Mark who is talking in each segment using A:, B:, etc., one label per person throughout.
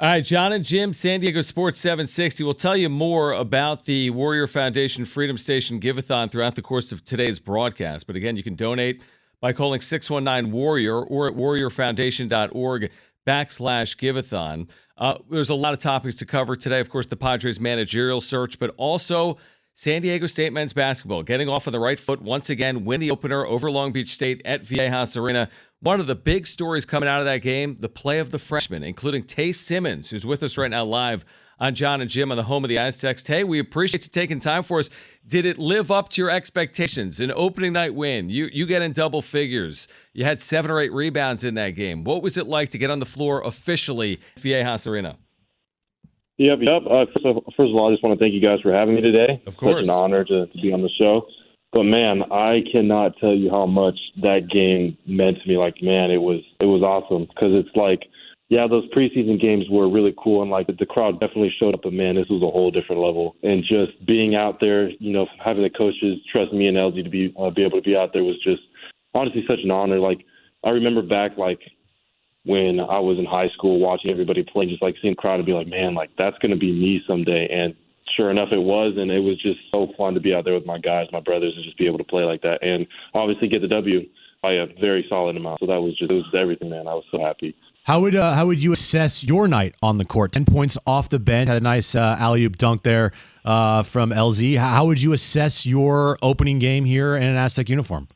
A: All right, John and Jim, San Diego Sports 760 will tell you more about the Warrior Foundation Freedom Station Give-a-thon throughout the course of today's broadcast. But again, you can donate by calling 619-WARRIOR or at warriorfoundation.org/give-a-thon. There's a lot of topics to cover today. Of course, the Padres managerial search, but also San Diego State men's basketball getting off on the right foot once again, win the opener over Long Beach State at Viejas Arena. One of the big stories coming out of that game, the play of the freshmen, including Simmons, who's with us right now live on John and Jim on the home of the Aztecs. Tay, we appreciate you taking time for us. Did it live up to your expectations? An opening night win. You get in double figures. You had 7 or 8 rebounds in that game. What was it like to get on the floor officially at Viejas Arena?
B: Yep. First of all, I just want to thank you guys for having me today.
A: Of course.
B: Such an honor to be on the show. But, man, I cannot tell you how much that game meant to me. Like, man, it was awesome because it's like, yeah, those preseason games were really cool, and, like, the crowd definitely showed up. But, man, this was a whole different level. And just being out there, having the coaches trust me and LZ to be able to be out there was just honestly such an honor. Like, I remember back, like, when I was in high school watching everybody play, just, like, seeing the crowd and be like, man, like, that's going to be me someday. And sure enough, it was, and it was just so fun to be out there with my guys, my brothers, and just be able to play like that. And obviously get the W by a very solid amount. So it was everything, man. I was so happy.
C: How would you assess your night on the court? 10 points off the bench, had a nice alley-oop dunk there from LZ. How would you assess your opening game here in an Aztec uniform?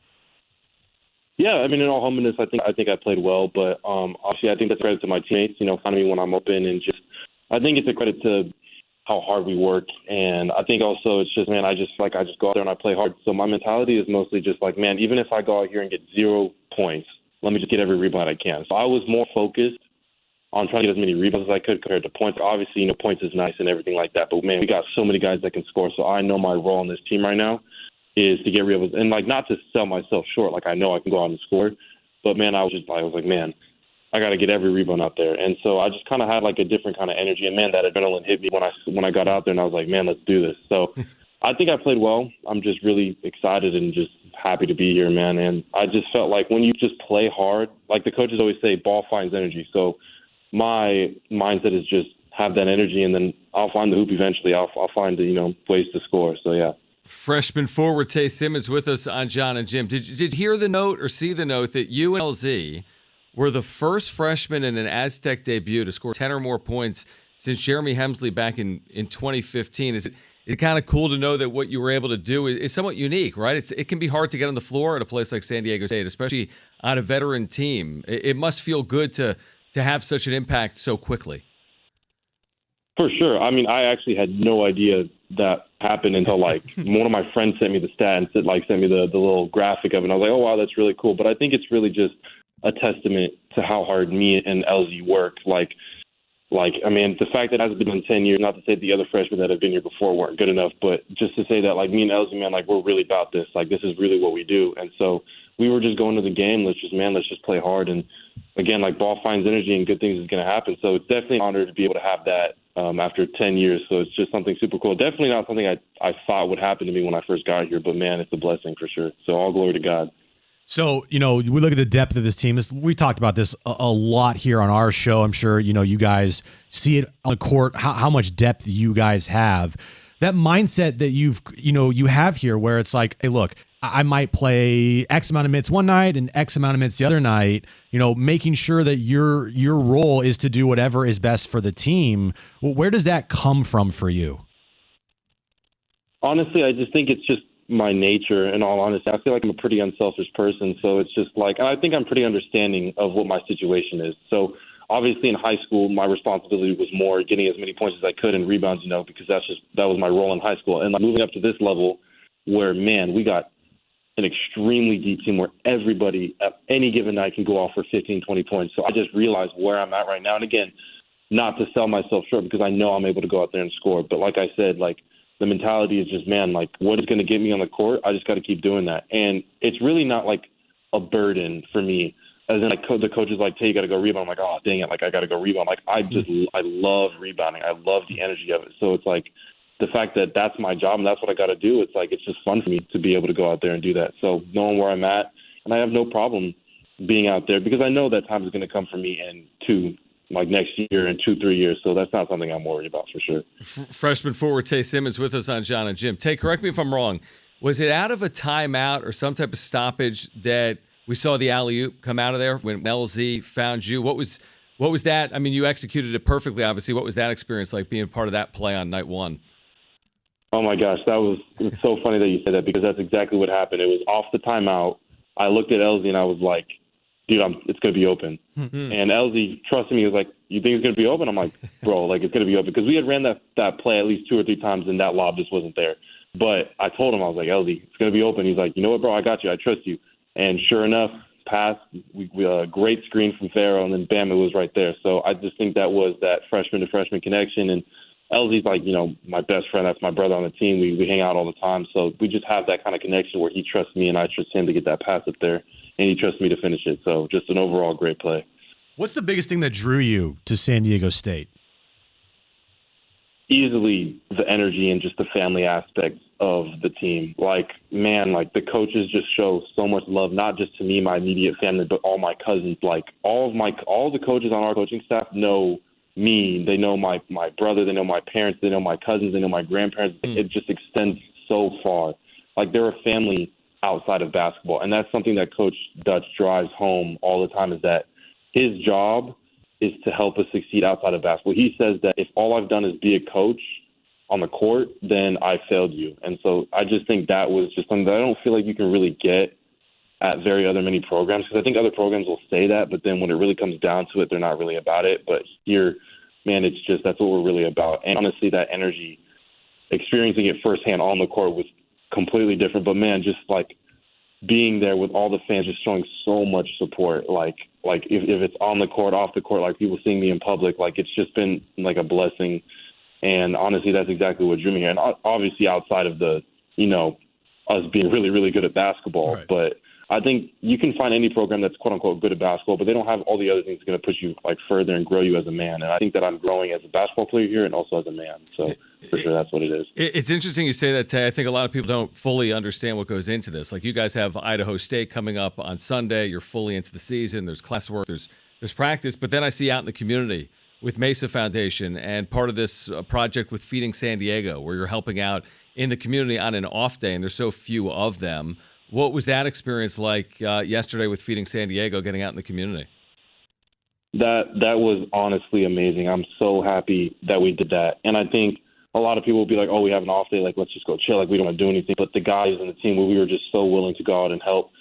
B: Yeah, I mean, in all humbleness, I think I played well, but obviously I think that's a credit to my teammates, finding me when I'm open, and just I think it's a credit to how hard we work. And I think also it's just, man, I just go out there and I play hard. So my mentality is mostly just like, man, even if I go out here and get 0 points, let me just get every rebound I can. So I was more focused on trying to get as many rebounds as I could compared to points. Obviously, points is nice and everything like that. But, man, we got so many guys that can score. So I know my role on this team right now is to get rebounds. And, like, not to sell myself short. Like, I know I can go out and score. But, man, I was like, man, I got to get every rebound out there. And so I just kind of had like a different kind of energy. And, man, that adrenaline hit me when I got out there, and I was like, man, let's do this. So I think I played well. I'm just really excited and just happy to be here, man. And I just felt like when you just play hard, like the coaches always say, ball finds energy. So my mindset is just have that energy, and then I'll find the hoop eventually. I'll find the, ways to score. So, yeah.
A: Freshman forward Simmons with us on John and Jim. Did you hear the note or see the note that you and LZ were the first freshman in an Aztec debut to score 10 or more points since Jeremy Hemsley back in 2015? Is it kind of cool to know that what you were able to do is somewhat unique, right? It can be hard to get on the floor at a place like San Diego State, especially on a veteran team. It must feel good to have such an impact so quickly.
B: For sure. I mean, I actually had no idea that happened until like one of my friends sent me the stat and sent me the little graphic of it. And I was like, oh, wow, that's really cool. But I think it's really just a testament to how hard me and LZ work. Like, I mean, the fact that it hasn't been 10 years, not to say the other freshmen that have been here before weren't good enough, but just to say that, like, me and LZ, man, like, we're really about this. Like, this is really what we do. And so we were just going to the game. Let's just play hard. And, again, like, ball finds energy and good things is going to happen. So it's definitely an honor to be able to have that after 10 years. So it's just something super cool. Definitely not something I thought would happen to me when I first got here, but, man, it's a blessing for sure. So all glory to God.
C: So, we look at the depth of this team. We talked about this a lot here on our show. I'm sure, you guys see it on the court, how much depth you guys have. That mindset that you have here where it's like, hey, look, I might play X amount of minutes one night and X amount of minutes the other night, making sure that your role is to do whatever is best for the team. Well, where does that come from for you?
B: Honestly, I just think it's just my nature, in all honesty. I feel like I'm a pretty unselfish person, so it's just like, I think I'm pretty understanding of what my situation is. So obviously in high school, my responsibility was more getting as many points as I could and rebounds, because that was my role in high school. And like moving up to this level where, man, we got an extremely deep team where everybody at any given night can go off for 15, 20 points. So I just realized where I'm at right now. And again, not to sell myself short, because I know I'm able to go out there and score. But like I said, like, the mentality is just, man, like, what is going to get me on the court? I just got to keep doing that. And it's really not like a burden for me. As in, like, the coach is like, hey, you got to go rebound. I'm like, oh, dang it. Like, I got to go rebound. Like, I love rebounding. I love the energy of it. So it's like the fact that that's my job and that's what I got to do. It's like, it's just fun for me to be able to go out there and do that. So knowing where I'm at, and I have no problem being out there because I know that time is going to come for me in 2, next year in 2-3 years. So that's not something I'm worried about for sure.
A: Freshman forward Tay Simmons with us on John and Jim. Tay, correct me if I'm wrong. Was it out of a timeout or some type of stoppage that we saw the alley-oop come out of there when LZ found you? What was that? I mean, you executed it perfectly, obviously. What was that experience like being part of that play on night one?
B: Oh, my gosh. It's so funny that you said that because that's exactly what happened. It was off the timeout. I looked at LZ and I was like, dude, it's going to be open. And LZ trusted me. He was like, you think it's going to be open? I'm like, bro, like it's going to be open. Because we had ran that play at least 2 or 3 times and that lob just wasn't there. But I told him, I was like, LZ, it's going to be open. He's like, you know what, bro, I got you. I trust you. And sure enough, pass, we great screen from Farrell, and then bam, it was right there. So I just think that was that freshman to freshman connection. And LZ's like, my best friend. That's my brother on the team. We hang out all the time. So we just have that kind of connection where he trusts me and I trust him to get that pass up there. And he trusts me to finish it. So just an overall great play.
C: What's the biggest thing that drew you to San Diego State?
B: Easily the energy and just the family aspect of the team. Like, man, like the coaches just show so much love, not just to me, my immediate family, but all my cousins. Like all the coaches on our coaching staff know me. They know my brother. They know my parents. They know my cousins. They know my grandparents. It just extends so far. Like they're a family outside of basketball. And that's something that Coach Dutch drives home all the time is that his job is to help us succeed outside of basketball. He says that if all I've done is be a coach on the court, then I failed you. And so I just think that was just something that I don't feel like you can really get at very other many programs, because I think other programs will say that, but then when it really comes down to it, they're not really about it. But here, man, it's just that's what we're really about. And honestly, that energy, experiencing it firsthand on the court was completely different. But, man, just like being there with all the fans just showing so much support, like if it's on the court, off the court, like people seeing me in public, like it's just been like a blessing. And honestly, that's exactly what drew me here. And obviously outside of the, us being really, really good at basketball, right. But I think you can find any program that's quote unquote good at basketball, but they don't have all the other things that's going to push you like further and grow you as a man. And I think that I'm growing as a basketball player here and also as a man. So for sure, that's what it is. It's
A: interesting you say that, Tay. I think a lot of people don't fully understand what goes into this. Like you guys have Idaho State coming up on Sunday. You're fully into the season. There's classwork. There's practice. But then I see out in the community with Mesa Foundation and part of this project with Feeding San Diego, where you're helping out in the community on an off day, and there's so few of them. What was that experience like yesterday with Feeding San Diego, getting out in the community?
B: That was honestly amazing. I'm so happy that we did that. And I think a lot of people will be like, oh, we have an off day, like let's just go chill, like we don't want to do anything. But the guys and the team, we were just so willing to go out and help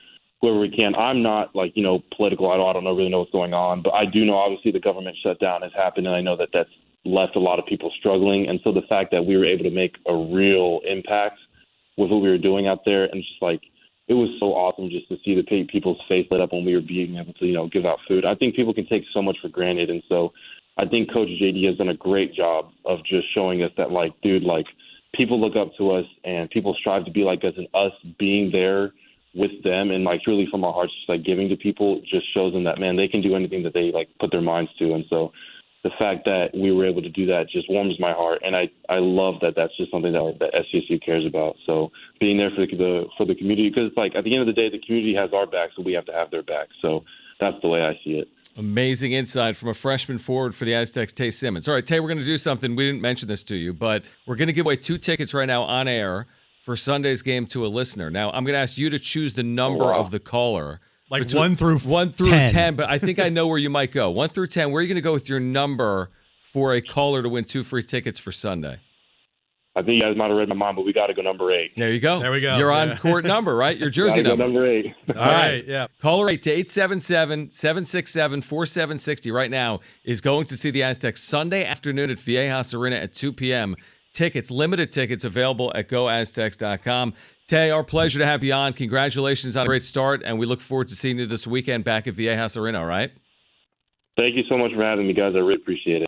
B: whoever we can. I'm not like, political. I don't really know what's going on. But I do know obviously the government shutdown has happened, and I know that that's left a lot of people struggling. And so the fact that we were able to make a real impact with what we were doing out there, and just like, it was so awesome just to see the people's face lit up when we were being able to, give out food. I think people can take so much for granted. And so I think Coach JD has done a great job of just showing us that, like, dude, like, people look up to us and people strive to be like us, and us being there with them and, like, truly from our hearts, just, like, giving to people just shows them that, man, they can do anything that they, like, put their minds to. And so the fact that we were able to do that just warms my heart, and I love that that's just something that Sdsu cares about. So being there for the community, because it's like at the end of the day, the community has our back, so we have to have their back. So that's the way I see it.
A: Amazing insight from a freshman forward for the Aztecs, Tay Simmons. All right, Tay, we're going to do something. We didn't mention this to you, but we're going to give away 2 tickets right now on air for Sunday's game to a listener. Now, I'm going to ask you to choose the number of the caller.
C: Like 1 through
A: 10, but I think I know where you might go. 1 through 10, where are you going to go with your number for a caller to win 2 free tickets for Sunday?
B: I think you guys might have read my mind, but we got to go number 8.
A: There you go.
C: There we go.
A: Your on-court number, right? Your jersey number.
B: Number 8.
A: All right. Yeah. Caller 8 to 877-767-4760 right now is going to see the Aztecs Sunday afternoon at Viejas Arena at 2 p.m. Tickets, limited tickets available at goaztecs.com. Tay, our pleasure to have you on. Congratulations on a great start, and we look forward to seeing you this weekend back at Viejas Arena, all right?
B: Thank you so much for having me, guys. I really appreciate it.